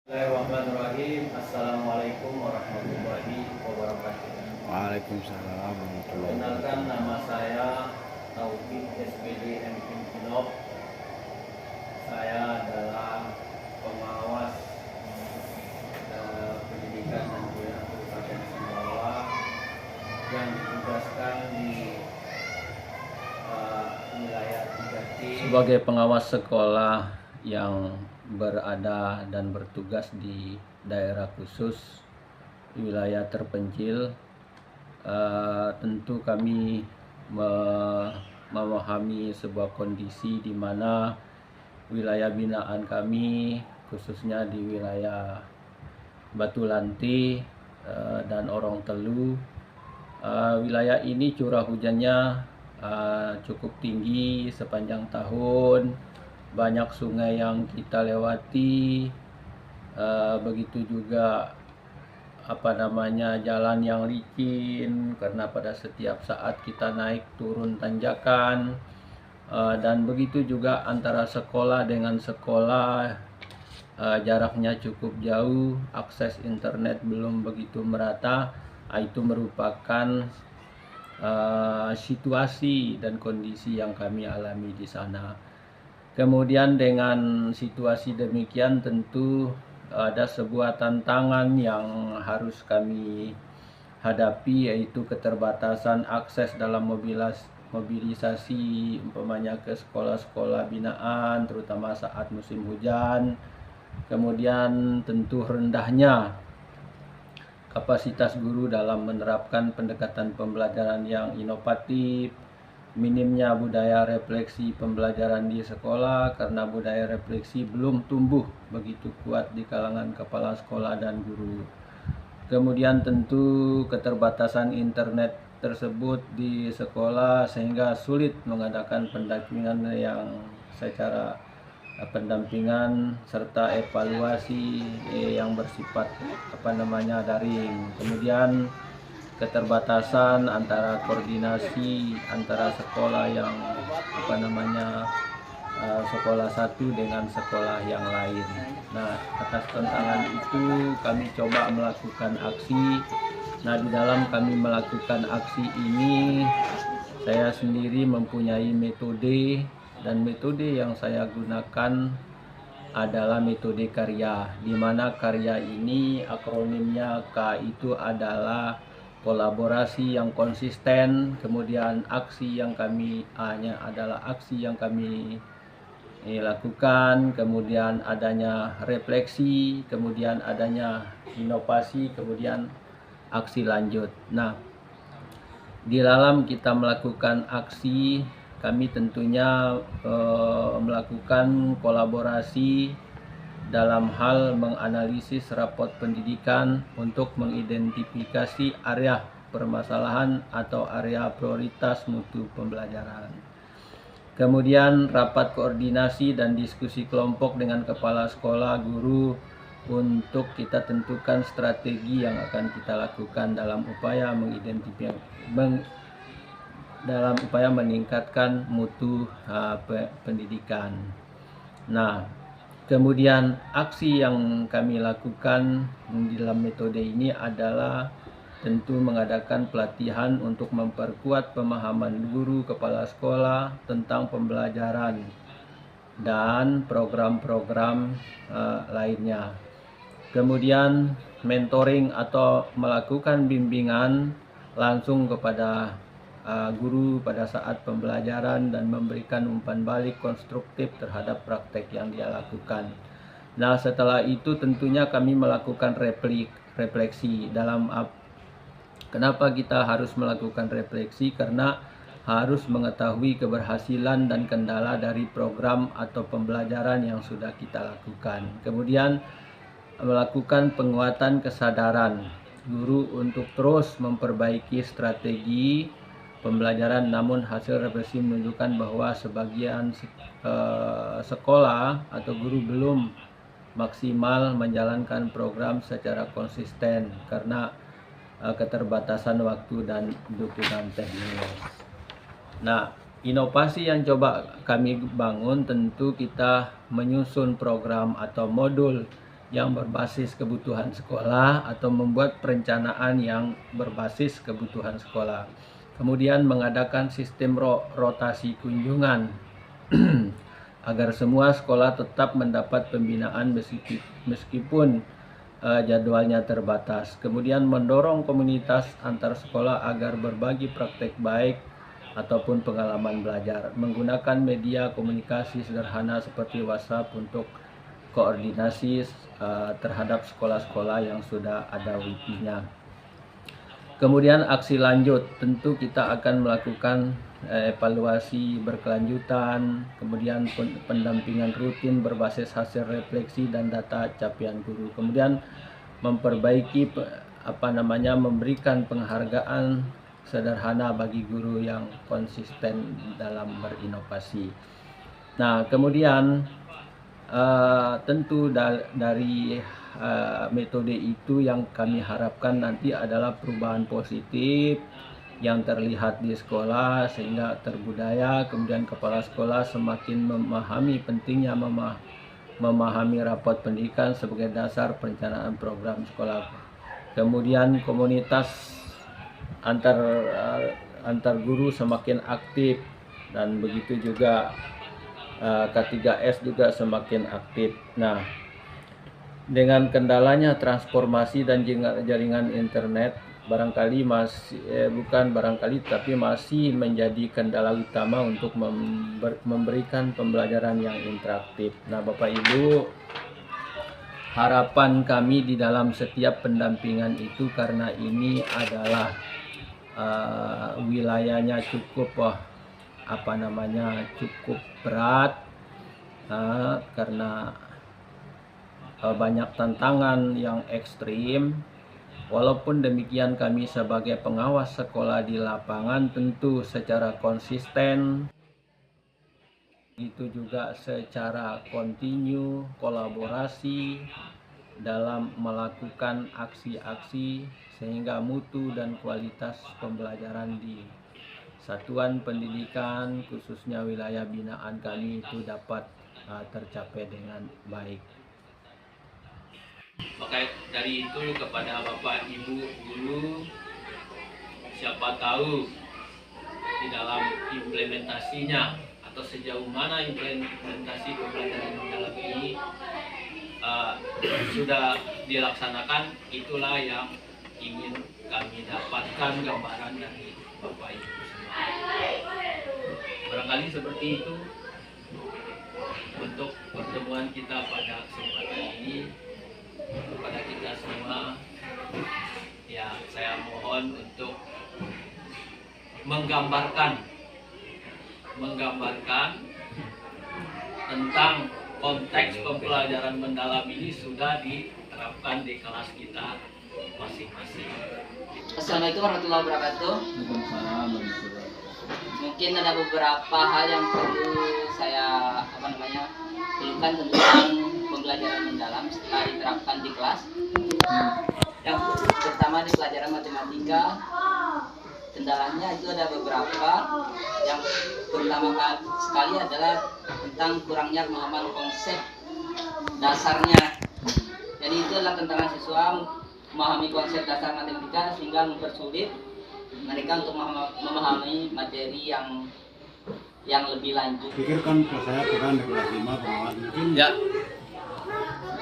Bismillahirrahmanirrahim. Assalamualaikum warahmatullahi wabarakatuh. Waalaikumsalam warahmatullahi Perkenalkan, wabarakatuh. nama saya Taufik SPD M. Kinop. Saya adalah pengawas pendidikan dan kebudayaan Kabupaten Sumbawa yang ditugaskan di wilayah 3T sebagai pengawas sekolah yang berada dan bertugas di daerah khusus wilayah terpencil. Tentu kami memahami sebuah kondisi di mana wilayah binaan kami khususnya di wilayah Batu Lanti dan Orong Telu, wilayah ini curah hujannya cukup tinggi sepanjang tahun, banyak sungai yang kita lewati, begitu juga jalan yang licin karena pada setiap saat kita naik turun tanjakan, dan begitu juga antara sekolah dengan sekolah jaraknya cukup jauh, akses internet belum begitu merata. Itu merupakan situasi dan kondisi yang kami alami di sana. Kemudian dengan situasi demikian tentu ada sebuah tantangan yang harus kami hadapi, yaitu keterbatasan akses dalam mobilisasi umpamanya ke sekolah-sekolah binaan terutama saat musim hujan. Kemudian tentu rendahnya kapasitas guru dalam menerapkan pendekatan pembelajaran yang inovatif, minimnya budaya refleksi pembelajaran di sekolah karena budaya refleksi belum tumbuh begitu kuat di kalangan kepala sekolah dan guru. Kemudian tentu keterbatasan internet tersebut di sekolah sehingga sulit mengadakan pendampingan serta evaluasi yang bersifat daring. Kemudian keterbatasan antara koordinasi antara sekolah yang sekolah satu dengan sekolah yang lain. Nah, atas tantangan itu kami coba melakukan aksi. Nah, di dalam kami melakukan aksi ini saya sendiri mempunyai metode, dan metode yang saya gunakan adalah metode karya, di mana karya ini akronimnya K itu adalah kolaborasi yang konsisten, kemudian aksi yang kami A-nya adalah aksi yang kami lakukan, kemudian adanya refleksi, kemudian adanya inovasi, kemudian aksi lanjut. Nah, di dalam kita melakukan aksi, kami tentunya melakukan kolaborasi dalam hal menganalisis rapot pendidikan untuk mengidentifikasi area permasalahan atau area prioritas mutu pembelajaran. Kemudian rapat koordinasi dan diskusi kelompok dengan kepala sekolah, guru, untuk kita tentukan strategi yang akan kita lakukan dalam upaya meningkatkan mutu pendidikan. Nah, kemudian aksi yang kami lakukan dalam metode ini adalah tentu mengadakan pelatihan untuk memperkuat pemahaman guru kepala sekolah tentang pembelajaran dan program-program lainnya. Kemudian mentoring atau melakukan bimbingan langsung kepada guru pada saat pembelajaran dan memberikan umpan balik konstruktif terhadap praktek yang dia lakukan. Nah, setelah itu tentunya kami melakukan refleksi dalam kenapa kita harus melakukan refleksi, karena harus mengetahui keberhasilan dan kendala dari program atau pembelajaran yang sudah kita lakukan. Kemudian melakukan penguatan kesadaran guru untuk terus memperbaiki strategi pembelajaran, namun hasil refleksi menunjukkan bahwa sebagian sekolah atau guru belum maksimal menjalankan program secara konsisten karena keterbatasan waktu dan dukungan teknis. Nah, inovasi yang coba kami bangun tentu kita menyusun program atau modul yang berbasis kebutuhan sekolah atau membuat perencanaan yang berbasis kebutuhan sekolah. Kemudian mengadakan sistem rotasi kunjungan agar semua sekolah tetap mendapat pembinaan meskipun jadwalnya terbatas. Kemudian mendorong komunitas antar sekolah agar berbagi praktek baik ataupun pengalaman belajar. Menggunakan media komunikasi sederhana seperti WhatsApp untuk koordinasi terhadap sekolah-sekolah yang sudah ada wifi-nya. Kemudian aksi lanjut, tentu kita akan melakukan evaluasi berkelanjutan, kemudian pendampingan rutin berbasis hasil refleksi dan data capaian guru. Kemudian memperbaiki memberikan penghargaan sederhana bagi guru yang konsisten dalam berinovasi. Nah, kemudian tentu dari metode itu yang kami harapkan nanti adalah perubahan positif yang terlihat di sekolah sehingga terbudaya. Kemudian kepala sekolah semakin memahami pentingnya memahami rapot pendidikan sebagai dasar perencanaan program sekolah. Kemudian komunitas antar guru semakin aktif, dan begitu juga K3S juga semakin aktif. Nah, dengan kendalanya transformasi dan jaringan internet tapi masih menjadi kendala utama untuk memberikan pembelajaran yang interaktif. Nah, Bapak Ibu, harapan kami di dalam setiap pendampingan itu, karena ini adalah wilayahnya cukup cukup berat karena banyak tantangan yang ekstrim. Walaupun demikian, kami sebagai pengawas sekolah di lapangan tentu secara konsisten, itu juga secara kontinu kolaborasi dalam melakukan aksi-aksi sehingga mutu dan kualitas pembelajaran di satuan pendidikan khususnya wilayah binaan kami itu dapat tercapai dengan baik. Maka dari itu kepada Bapak Ibu guru, siapa tahu di dalam implementasinya atau sejauh mana implementasi pembelajaran mendalam ini sudah dilaksanakan, itulah yang ingin kami dapatkan gambaran dari Bapak Ibu semua. Barangkali seperti itu untuk pertemuan kita pada kesempatan ini. Kepada kita semua, ya, saya mohon untuk menggambarkan tentang konteks pembelajaran mendalam ini sudah diterapkan di kelas kita masing-masing. Assalamualaikum warahmatullahi wabarakatuh. Mungkin ada beberapa hal yang perlu saya keluhkan tentang pembelajaran mendalam setelah diterapkan di kelas. Yang pertama di pelajaran matematika, kendalanya itu ada beberapa. Yang pertama sekali adalah tentang kurangnya pemahaman konsep dasarnya. Jadi itu adalah tantangan siswa memahami konsep dasar matematika sehingga mempersulit mereka untuk memahami materi yang lebih lanjut. Pikirkan kalau saya pegang di kelas 5 pengawas mungkin Ya,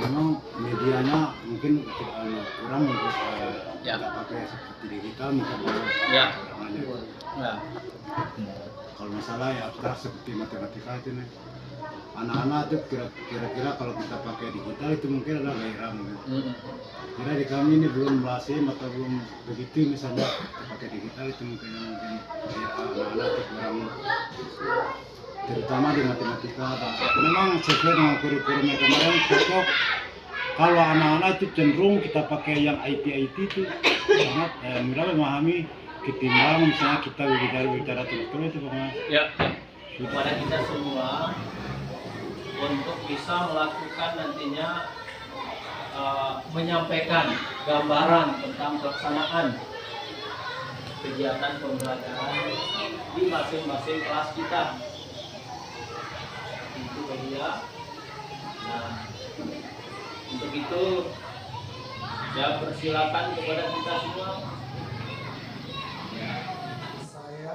memang medianya mungkin kurang untuk Ya. tidak pakai seperti digital mungkin Ya. kurangnya. ya, Kalau masalah ya abstrak seperti matematika itu nih, anak-anak itu kira-kira kalau kita pakai digital itu mungkin ada gairah mungkin. Kira di kami ini belum lazim atau belum begitu, misalnya kita pakai digital itu mungkin anak-anak itu kurang, terutama di matematika. Memang sesuai dengan kurikulum yang kemarin cocok. Kalau anak-anak itu cenderung kita pakai yang IT itu sangat mudah memahami ketimbang misalnya kita bicara terus itu Mas. ya. Kepada kita semua untuk bisa melakukan nantinya menyampaikan gambaran tentang pelaksanaan kegiatan pembelajaran di masing-masing kelas kita. Itu dia. Nah, Untuk itu saya persilakan kepada kita semua. Saya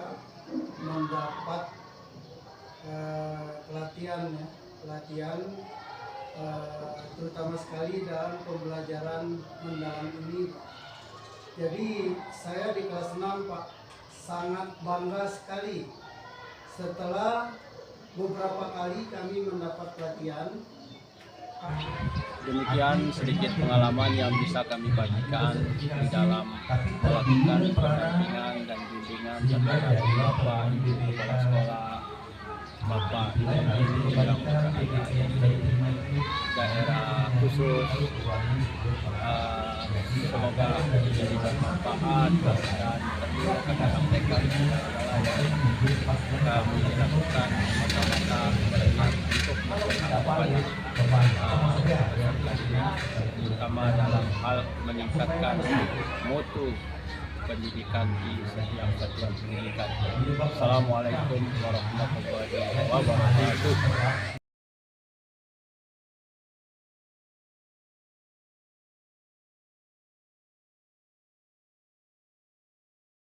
mendapat pelatihan terutama sekali dalam pembelajaran mendalam ini, Pak. Jadi saya di kelas 6, Pak, sangat bangga sekali setelah beberapa kali kami mendapat pelatihan. Demikian sedikit pengalaman yang bisa kami bagikan di dalam melakukan pendampingan dan bimbingan terhadap Bapak Ibu Kepala Sekolah, Bapak Ibu yang berada di daerah khusus. Semoga menjadi bermanfaat dan tentu akan sampaikan adalah yang kami lakukan mata-mata untuk masyarakat, terutama dalam hal meningkatkan mutu pendidikan di setiap satuan pendidikan. Assalamualaikum warahmatullahi wabarakatuh.